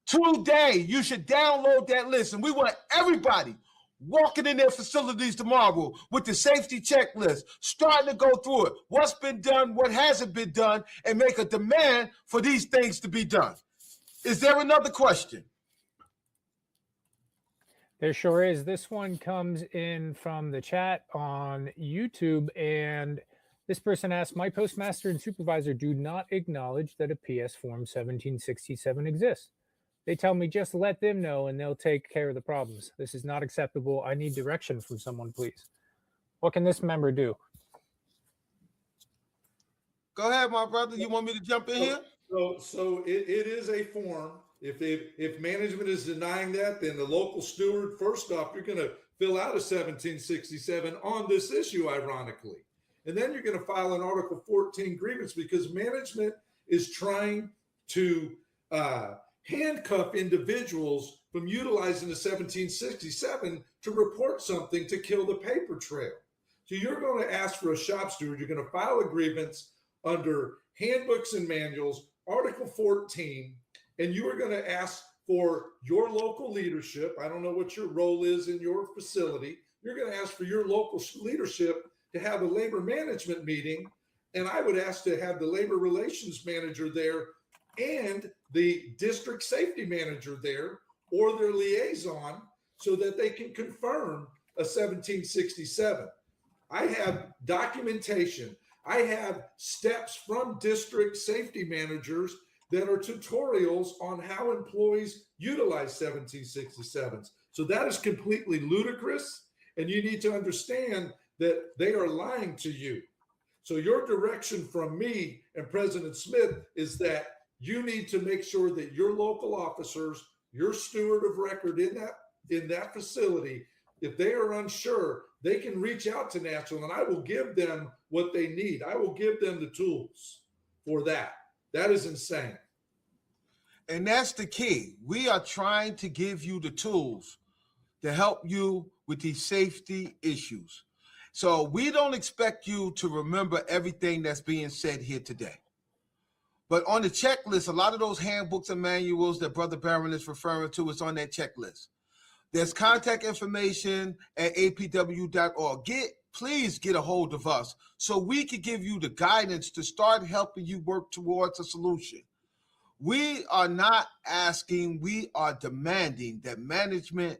Today, you should download that list. And we want everybody walking in their facilities tomorrow with the safety checklist, starting to go through it, what's been done, what hasn't been done, and make a demand for these things to be done. Is there another question? There sure is. This one comes in from the chat on YouTube, and this person asks, my postmaster and supervisor do not acknowledge that a PS Form 1767 exists. They tell me just let them know and they'll take care of the problems. This is not acceptable. I need direction from someone, please. What can this member do? Go ahead, my brother. You want me to jump in here? So it is a form. If management is denying that, then the local steward, first off, you're going to fill out a 1767 on this issue, ironically. And then you're going to file an Article 14 grievance because management is trying to handcuff individuals from utilizing the 1767 to report something to kill the paper trail. So you're going to ask for a shop steward. You're going to file a grievance under handbooks and manuals, Article 14, and you are going to ask for your local leadership. I don't know what your role is in your facility. You're going to ask for your local leadership to have a labor management meeting. And I would ask to have the labor relations manager there and the district safety manager there or their liaison so that they can confirm a 1767. I have documentation. I have steps from district safety managers that are tutorials on how employees utilize 1767s. So that is completely ludicrous. And you need to understand that they are lying to you. So your direction from me and President Smith is that you need to make sure that your local officers, your steward of record in that facility, if they are unsure, they can reach out to National and I will give them what they need. I will give them the tools for that. That is insane. And that's the key. We are trying to give you the tools to help you with these safety issues. So we don't expect you to remember everything that's being said here today. But on the checklist, a lot of those handbooks and manuals that Brother Barron is referring to is on that checklist. There's contact information at apwu.org. Please get a hold of us so we can give you the guidance to start helping you work towards a solution. We are not asking, we are demanding that management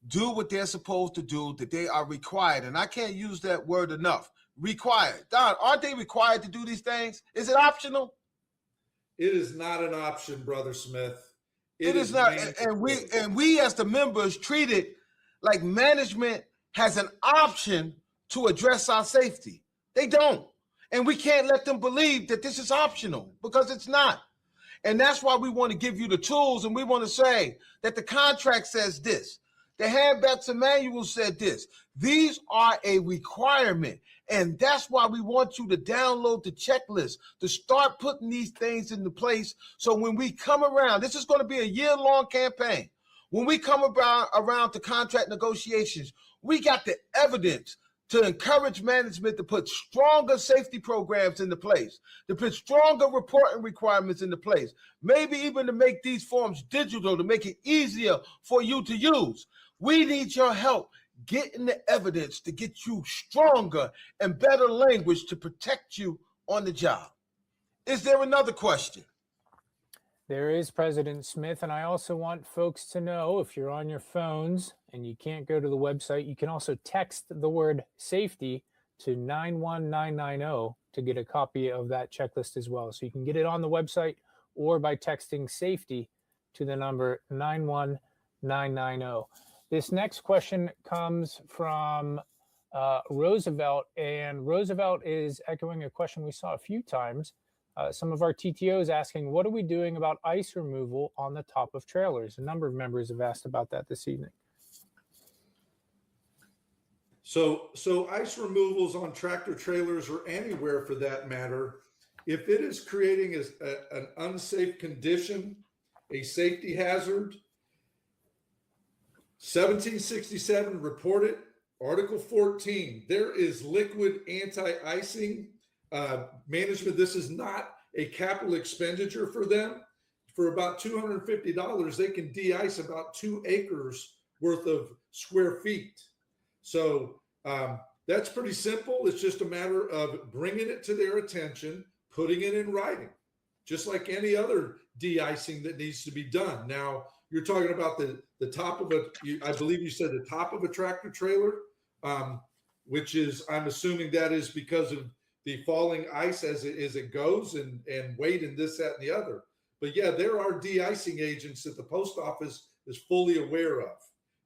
do what they're supposed to do, that they are required. And I can't use that word enough. Required. Don, aren't they required to do these things? Is it optional? It is not an option, Brother Smith. It is not. And we as the members treat it like management has an option to address our safety. They don't. And we can't let them believe that this is optional because it's not. And that's why we want to give you the tools, and we want to say that the contract says this. The handbooks and manuals said this. These are a requirement, and that's why we want you to download the checklist to start putting these things into place. So when we come around, this is going to be a year-long campaign. When we come around to contract negotiations, we got the evidence to encourage management to put stronger safety programs into place, to put stronger reporting requirements into place, maybe even to make these forms digital, to make it easier for you to use. We need your help getting the evidence to get you stronger and better language to protect you on the job. Is there another question? There is, President Smith, and I also want folks to know, if you're on your phones and you can't go to the website, you can also text the word safety to 91990 to get a copy of that checklist as well. So you can get it on the website or by texting safety to the number 91990. This next question comes from Roosevelt, and Roosevelt is echoing a question we saw a few times. Some of our TTOs asking, what are we doing about ice removal on the top of trailers? A number of members have asked about that this evening. So ice removals on tractor trailers or anywhere for that matter, if it is creating an unsafe condition, a safety hazard, 1767, report it. Article 14, there is liquid anti-icing management. This is not a capital expenditure for them. For about $250, they can de-ice about 2 acres worth of square feet. So that's pretty simple. It's just a matter of bringing it to their attention, putting it in writing, just like any other de-icing that needs to be done. Now, you're talking about the top of I believe you said the top of a tractor trailer, which is, I'm assuming that is because of the falling ice as it goes and weight and this, that, and the other. But yeah, there are de-icing agents that the post office is fully aware of.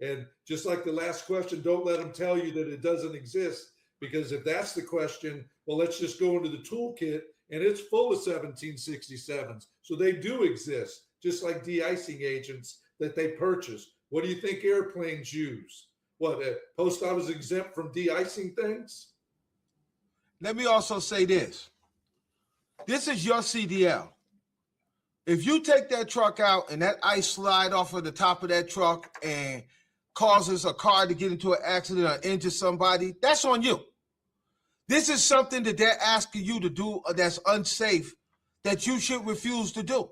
And just like the last question, don't let them tell you that it doesn't exist, because if that's the question, well, let's just go into the toolkit and it's full of 1767s. So they do exist, just like de-icing agents that they purchase. What do you think airplanes use? What, post office exempt from de-icing things? Let me also say this. This is your CDL. If you take that truck out and that ice slide off of the top of that truck and causes a car to get into an accident or injure somebody, that's on you. This is something that they're asking you to do that's unsafe, that you should refuse to do.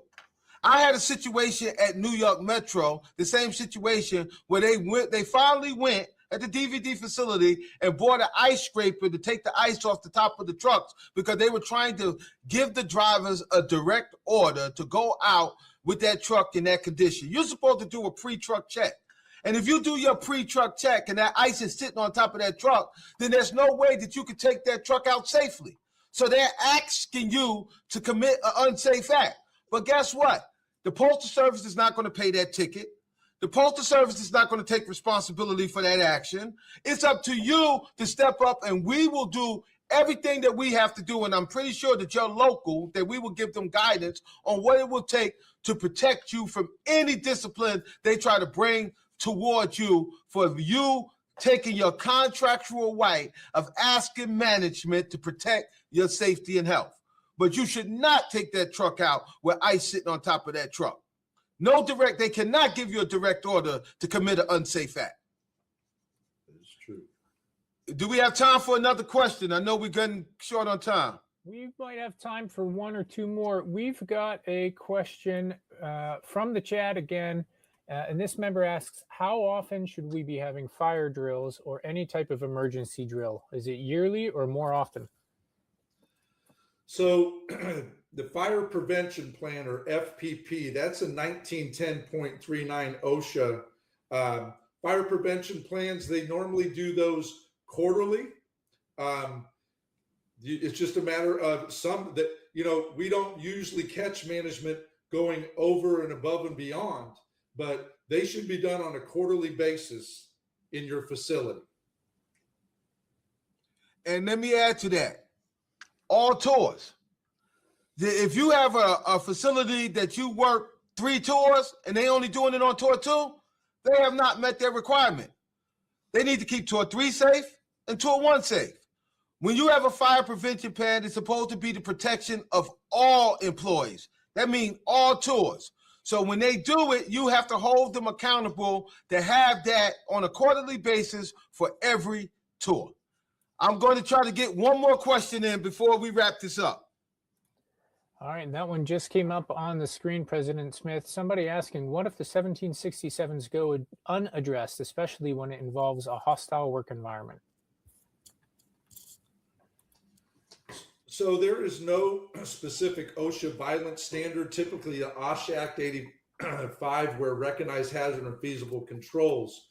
I had a situation at New York Metro, the same situation where they finally went at the DVD facility and bought an ice scraper to take the ice off the top of the trucks because they were trying to give the drivers a direct order to go out with that truck in that condition. You're supposed to do a pre-truck check. And if you do your pre-truck check and that ice is sitting on top of that truck, then there's no way that you can take that truck out safely. So they're asking you to commit an unsafe act. But guess what? The Postal Service is not going to pay that ticket. The Postal Service is not going to take responsibility for that action. It's up to you to step up, and we will do everything that we have to do. And I'm pretty sure that you're local, that we will give them guidance on what it will take to protect you from any discipline they try to bring towards you for you taking your contractual right of asking management to protect your safety and health. But you should not take that truck out with ice sitting on top of that truck. They cannot give you a direct order to commit an unsafe act. That's true. Do we have time for another question? I know we're getting short on time. We might have time for one or two more. We've got a question from the chat again. And this member asks, how often should we be having fire drills or any type of emergency drill? Is it yearly or more often? So the Fire Prevention Plan, or FPP, that's a 1910.39 OSHA. Fire prevention plans, they normally do those quarterly. It's just a matter of we don't usually catch management going over and above and beyond, but they should be done on a quarterly basis in your facility. And let me add to that. All tours. If you have a facility that you work 3 tours and they only doing it on tour 2, they have not met their requirement. They need to keep tour 3 safe and tour 1 safe. When you have a fire prevention plan, it's supposed to be the protection of all employees. That means all tours. So when they do it, you have to hold them accountable to have that on a quarterly basis for every tour. I'm going to try to get one more question in before we wrap this up. All right, and that one just came up on the screen, President Smith. Somebody asking, what if the 1767s go unaddressed, especially when it involves a hostile work environment? So there is no specific OSHA violence standard, typically the OSHA Act 85, where recognized hazard and feasible controls.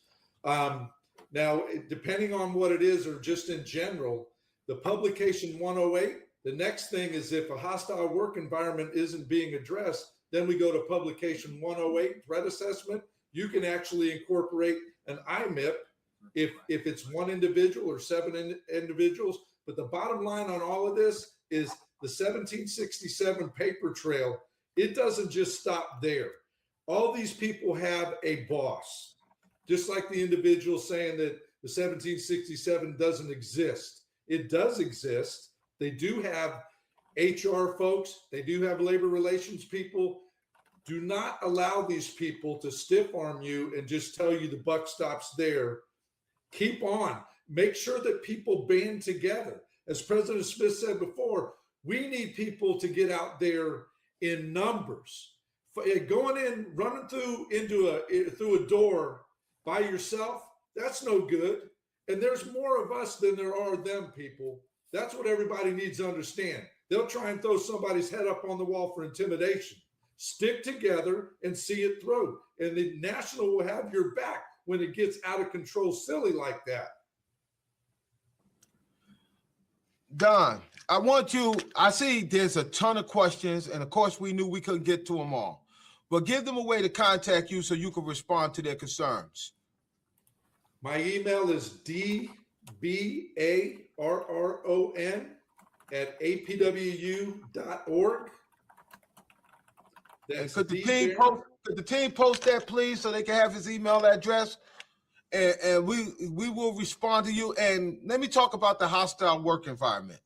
Now, depending on what it is or just in general, the publication 108, the next thing is if a hostile work environment isn't being addressed, then we go to publication 108, threat assessment. You can actually incorporate an IMIP if it's one individual or seven individuals. But the bottom line on all of this is the 1767 paper trail. It doesn't just stop there. All these people have a boss, just like the individual saying that the 1767 doesn't exist. It does exist. They do have HR folks. They do have labor relations people. Do not allow these people to stiff arm you and just tell you the buck stops there. Keep on. Make sure that people band together. As President Smith said before, we need people to get out there in numbers. Going in, running through a door by yourself, that's no good. And there's more of us than there are them, people. That's what everybody needs to understand. They'll try and throw somebody's head up on the wall for intimidation. Stick together and see it through. And the national will have your back when it gets out of control silly like that. Don, I see there's a ton of questions, and of course we knew we couldn't get to them all, but give them a way to contact you so you can respond to their concerns. My email is dbarron@apwu.org. And could the team post that, please, so they can have his email address? And we will respond to you. And let me talk about the hostile work environment.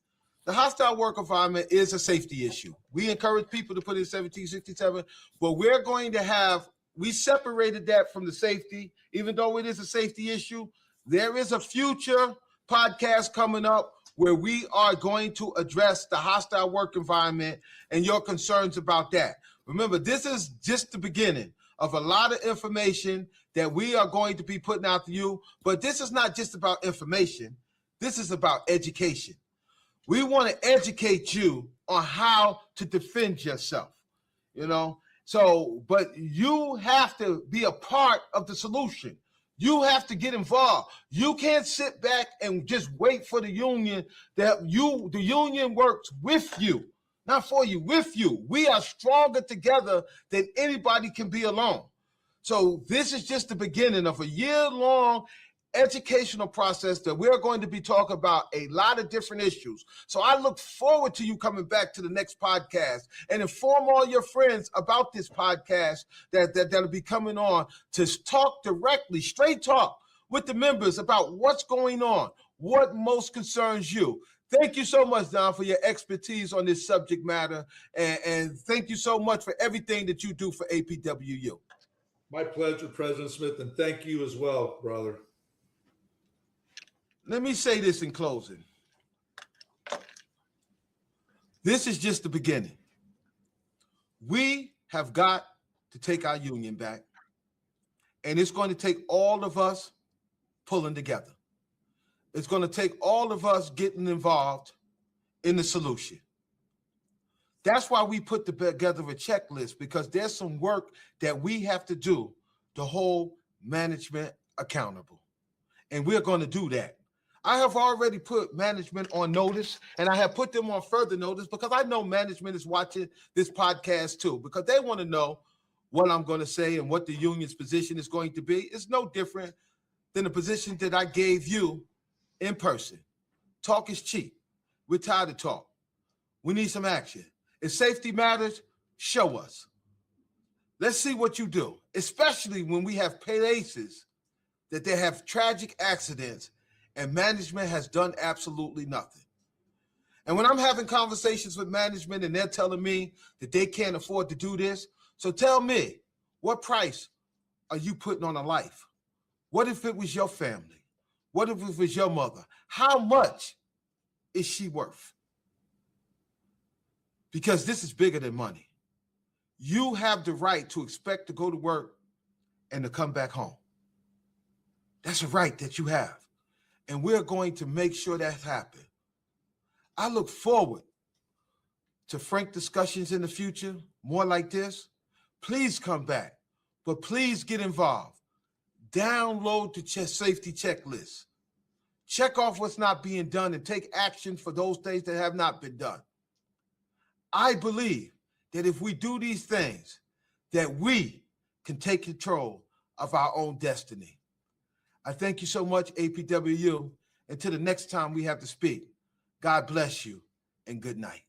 The hostile work environment is a safety issue. We encourage people to put in 1767, but we separated that from the safety, even though it is a safety issue. There is a future podcast coming up where we are going to address the hostile work environment and your concerns about that. Remember, this is just the beginning of a lot of information that we are going to be putting out to you. But this is not just about information. This is about education. We want to educate you on how to defend yourself, but you have to be a part of the solution. You have to get involved. You can't sit back and just wait for the union. The union works with you, not for you, with you. We are stronger together than anybody can be alone. So this is just the beginning of a year-long educational process that we're going to be talking about a lot of different issues. So I look forward to you coming back to the next podcast and inform all your friends about this podcast that'll be coming on to talk directly, straight talk with the members about what's going on, what most concerns you. Thank you so much, Don, for your expertise on this subject matter. And thank you so much for everything that you do for APWU. My pleasure, President Smith, and thank you as well, brother. Let me say this in closing. This is just the beginning. We have got to take our union back, and it's going to take all of us pulling together. It's going to take all of us getting involved in the solution. That's why we put together a checklist, because there's some work that we have to do to hold management accountable. And we're going to do that. I have already put management on notice, and I have put them on further notice because I know management is watching this podcast too, because they want to know what I'm going to say and what the union's position is going to be. It's no different than the position that I gave you in person. Talk is cheap. We're tired of talk. We need some action. If safety matters, show us. Let's see what you do, especially when we have places that they have tragic accidents and management has done absolutely nothing. And when I'm having conversations with management and they're telling me that they can't afford to do this, so tell me, what price are you putting on a life? What if it was your family? What if it was your mother? How much is she worth? Because this is bigger than money. You have the right to expect to go to work and to come back home. That's a right that you have. And we're going to make sure that happens. I look forward to frank discussions in the future, more like this. Please come back, but please get involved. Download the safety checklist. Check off what's not being done and take action for those things that have not been done. I believe that if we do these things, that we can take control of our own destiny. I thank you so much, APWU. Until the next time we have to speak, God bless you and good night.